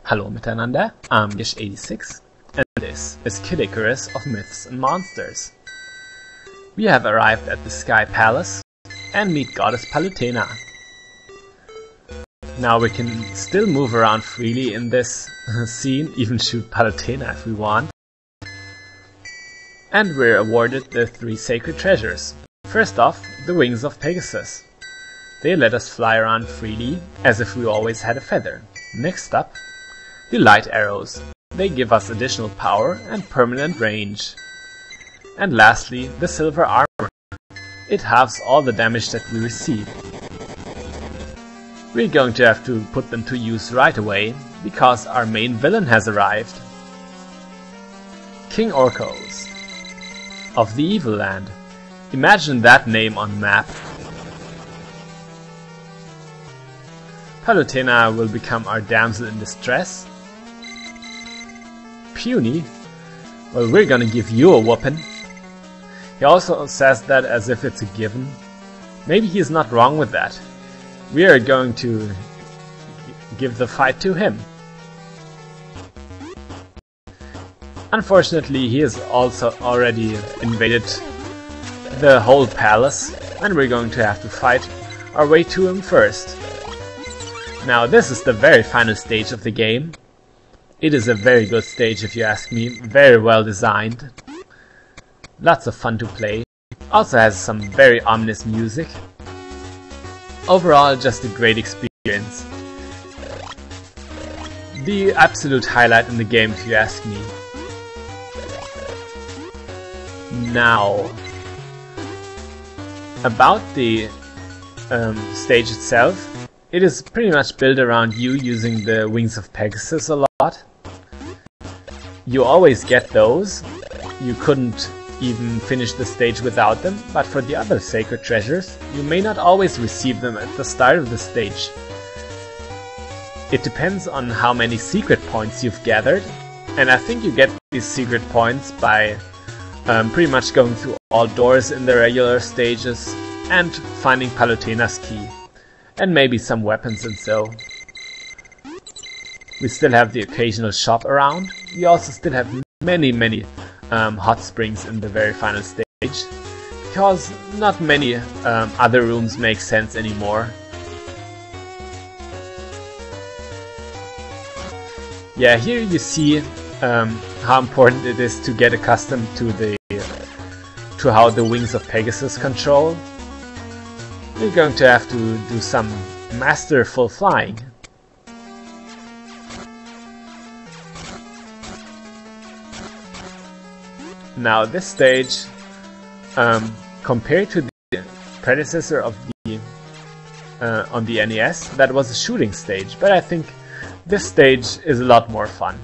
Hallo miteinander, I'm Gish86 and this is Kid Icarus of Myths and Monsters. We have arrived at the Sky Palace and meet goddess Palutena. Now we can still move around freely in this scene, even shoot Palutena if we want. And we're awarded the 3 sacred treasures. First off, the wings of Pegasus. They let us fly around freely, as if we always had a feather. Next up, the light arrows. They give us additional power and permanent range. And lastly, the silver armor. It halves all the damage that we receive. We're going to have to put them to use right away, because our main villain has arrived. King Orkos of the Evil Land. Imagine that name on map. Palutena will become our damsel in distress. Puny? Well, we're gonna give you a whooping. He also says that as if it's a given. Maybe he's not wrong with that. We are going to give the fight to him. Unfortunately, he has also already invaded the whole palace, and we're going to have to fight our way to him first. Now, this is the very final stage of the game. It is a very good stage if you ask me, very well designed. Lots of fun to play. Also has some very ominous music. Overall, just a great experience. The absolute highlight in the game if you ask me. Now, about the stage itself. It is pretty much built around you using the wings of Pegasus a lot. You always get those. You couldn't even finish the stage without them, but for the other sacred treasures, you may not always receive them at the start of the stage. It depends on how many secret points you've gathered, and I think you get these secret points by pretty much going through all doors in the regular stages and finding Palutena's key. And maybe some weapons and so. We still have the occasional shop around. We also still have many hot springs in the very final stage, because not many other rooms make sense anymore. Yeah, here you see how important it is to get accustomed to how the wings of Pegasus control. We're going to have to do some masterful flying. Now this stage, compared to the predecessor of the on the NES, that was a shooting stage, but I think this stage is a lot more fun.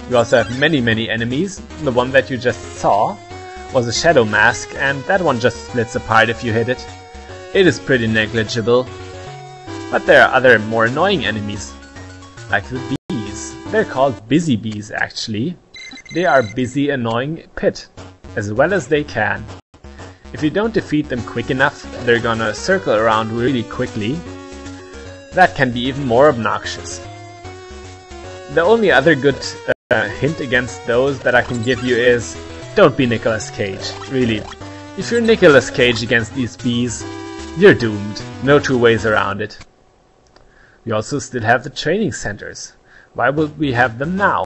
We also have many enemies. The one that you just saw was a shadow mask, and that one just splits apart if you hit it. It is pretty negligible. But there are other more annoying enemies, like the bees. They're called busy bees actually. They are busy annoying pit, as well as they can. If you don't defeat them quick enough, they're gonna circle around really quickly. That can be even more obnoxious. The only other good hint against those that I can give you is don't be Nicolas Cage, really. If you're Nicolas Cage against these bees, you're doomed. No 2 ways around it. We also still have the training centers. Why would we have them now?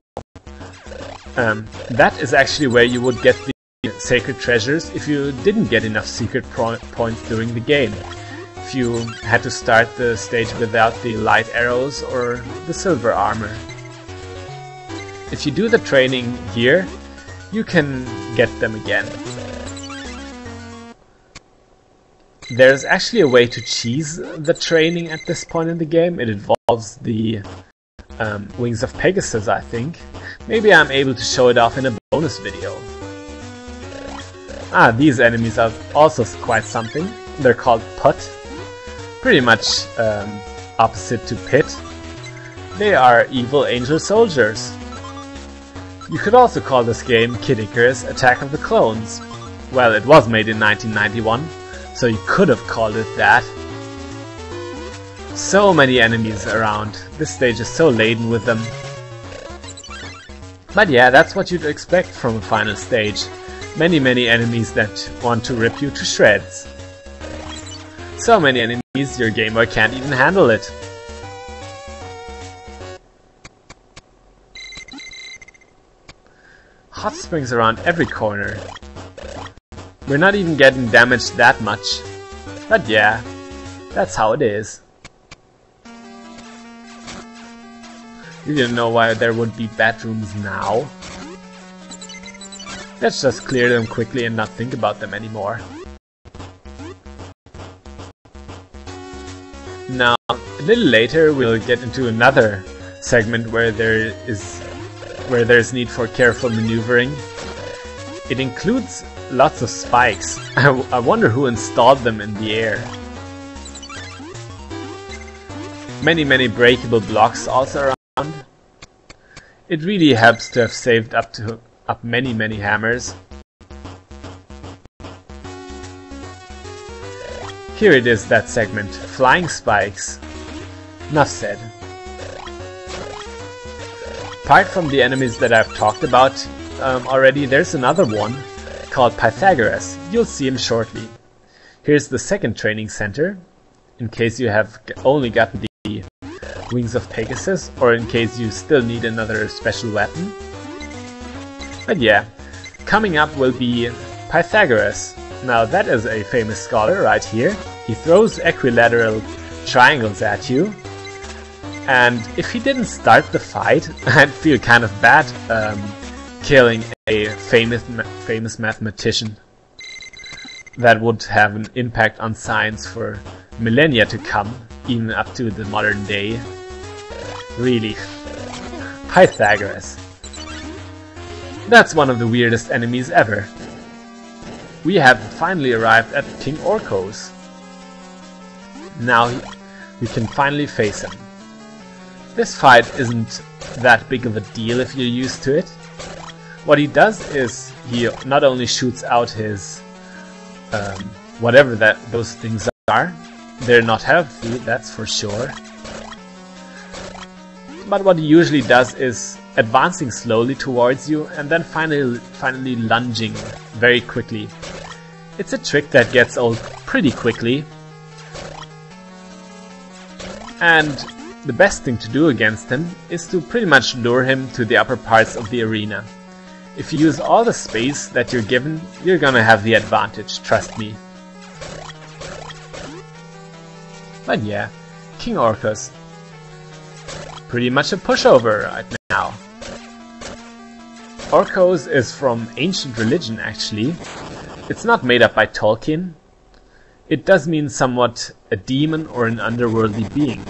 That is actually where you would get the sacred treasures if you didn't get enough secret points during the game. If you had to start the stage without the light arrows or the silver armor. If you do the training here, you can get them again. There's actually a way to cheese the training at this point in the game. It involves the wings of Pegasus, I think. Maybe I'm able to show it off in a bonus video. These enemies are also quite something. They're called Put. Pretty much opposite to Pit. They are evil angel soldiers. You could also call this game Kid Icarus Attack of the Clones. Well, it was made in 1991, so you could have called it that. So many enemies around. This stage is so laden with them. But yeah, that's what you'd expect from a final stage. Many enemies that want to rip you to shreds. So many enemies your Game Boy can't even handle it. Hot springs around every corner. We're not even getting damaged that much. But yeah, that's how it is. You didn't know why there would be bedrooms now. Let's just clear them quickly and not think about them anymore. Now, a little later we'll get into another segment where there's need for careful maneuvering. It includes lots of spikes. I wonder who installed them in the air. Many breakable blocks also around. It really helps to have saved up many hammers. Here it is, that segment. Flying spikes. Enough said. Apart from the enemies that I've talked about already, there's another one called Pythagoras. You'll see him shortly. Here's the second training center, in case you have only gotten the Wings of Pegasus, or in case you still need another special weapon. But yeah, coming up will be Pythagoras. Now that is a famous scholar right here. He throws equilateral triangles at you. And if he didn't start the fight, I'd feel kind of bad killing a famous mathematician. That would have an impact on science for millennia to come, even up to the modern day. Really. Pythagoras. That's one of the weirdest enemies ever. We have finally arrived at King Orkos. Now we can finally face him. This fight isn't that big of a deal if you're used to it. What he does is he not only shoots out his whatever those things are. They're not healthy, that's for sure. But what he usually does is advancing slowly towards you and then finally lunging very quickly. It's a trick that gets old pretty quickly. And the best thing to do against him is to pretty much lure him to the upper parts of the arena. If you use all the space that you're given, you're gonna have the advantage, trust me. But yeah, King Orkos. Pretty much a pushover right now. Orkos is from ancient religion actually. It's not made up by Tolkien. It does mean somewhat a demon or an underworldly being.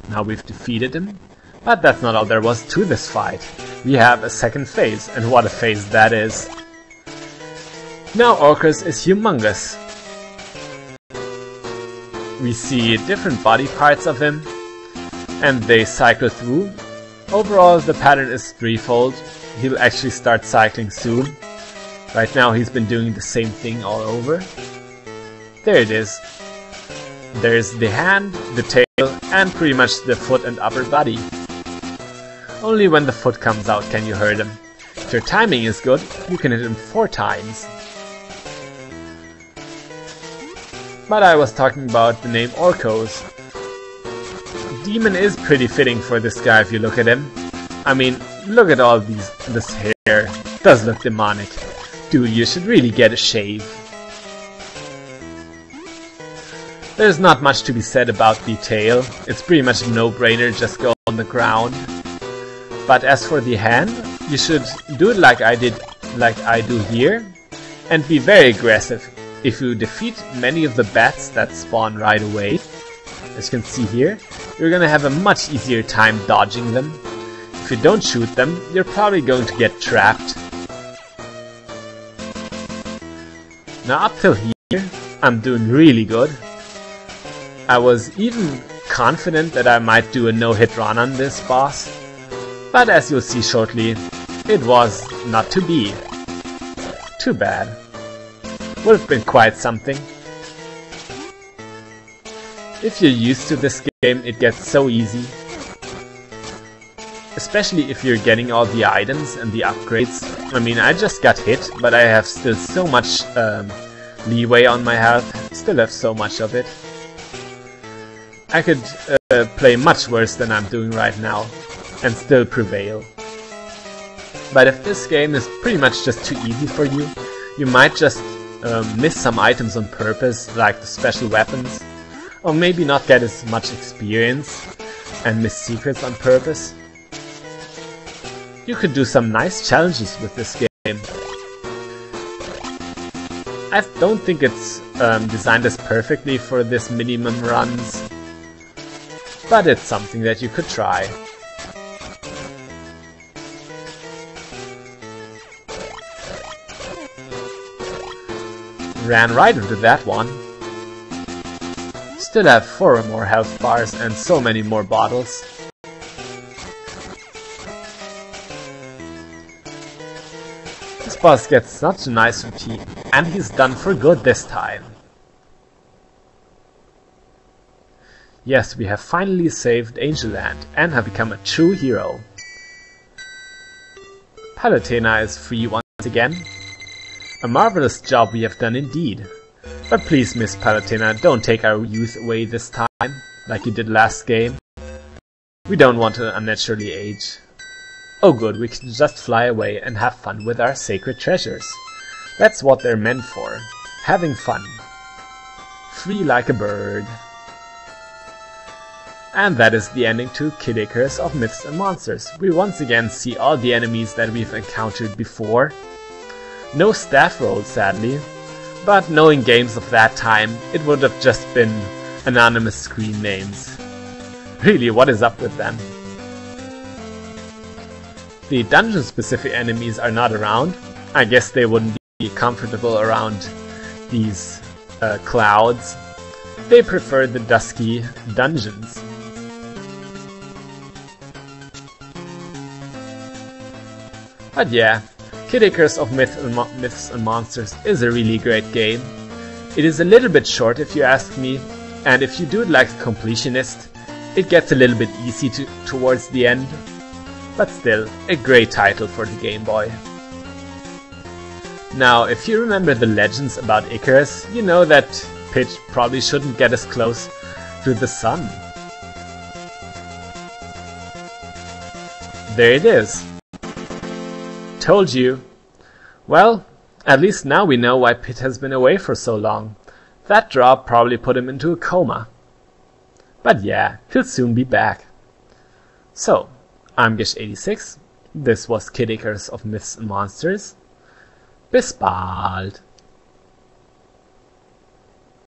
Now we've defeated him, but that's not all there was to this fight. We have a second phase, and what a phase that is. Now Orkos is humongous. We see different body parts of him, and they cycle through. Overall the pattern is threefold. He'll actually start cycling soon. Right now he's been doing the same thing all over. There it is. There's the hand, the tail, and pretty much the foot and upper body. Only when the foot comes out can you hurt him. If your timing is good, you can hit him 4 times. But I was talking about the name Orkos. Demon is pretty fitting for this guy if you look at him. I mean, look at all this hair. It does look demonic. Dude, you should really get a shave. There's not much to be said about the tail. It's pretty much a no-brainer, just go on the ground. But as for the hand, you should do it like I do here, and be very aggressive. If you defeat many of the bats that spawn right away, as you can see here, you're gonna have a much easier time dodging them. If you don't shoot them, you're probably going to get trapped. Now up till here, I'm doing really good. I was even confident that I might do a no-hit run on this boss, but as you'll see shortly, it was not to be. Too bad. Would have been quite something. If you're used to this game, it gets so easy. Especially if you're getting all the items and the upgrades. I mean, I just got hit, but I have still so much leeway on my health. Still have so much of it. I could play much worse than I'm doing right now and still prevail. But if this game is pretty much just too easy for you, you might just miss some items on purpose, like the special weapons. Or maybe not get as much experience and miss secrets on purpose. You could do some nice challenges with this game. I don't think it's designed as perfectly for this minimum runs, but it's something that you could try. Ran right into that one. Still have 4 more health bars and so many more bottles. This boss gets such a nice routine, and he's done for good this time. Yes, we have finally saved Angel Land and have become a true hero. Palutena is free once again. A marvelous job we have done indeed. But please, Miss Palutena, don't take our youth away this time, like you did last game. We don't want to unnaturally age. Oh good, we can just fly away and have fun with our sacred treasures. That's what they're meant for. Having fun. Free like a bird. And that is the ending to Kid Icarus of Myths and Monsters. We once again see all the enemies that we've encountered before. No staff roll, sadly. But knowing games of that time, it would have just been anonymous screen names. Really, what is up with them? The dungeon-specific enemies are not around. I guess they wouldn't be comfortable around these clouds. They prefer the dusky dungeons. But yeah, Kid Icarus of Myths and Monsters is a really great game. It is a little bit short if you ask me, and if you do it like a completionist, it gets a little bit easy towards the end, but still a great title for the Game Boy. Now, if you remember the legends about Icarus, you know that Pitch probably shouldn't get as close to the sun. There it is. Told you. Well, at least now we know why Pitt has been away for so long. That drop probably put him into a coma. But yeah, he'll soon be back. So, I'm Gish86. This was Kid Icarus of Myths and Monsters. Bis bald!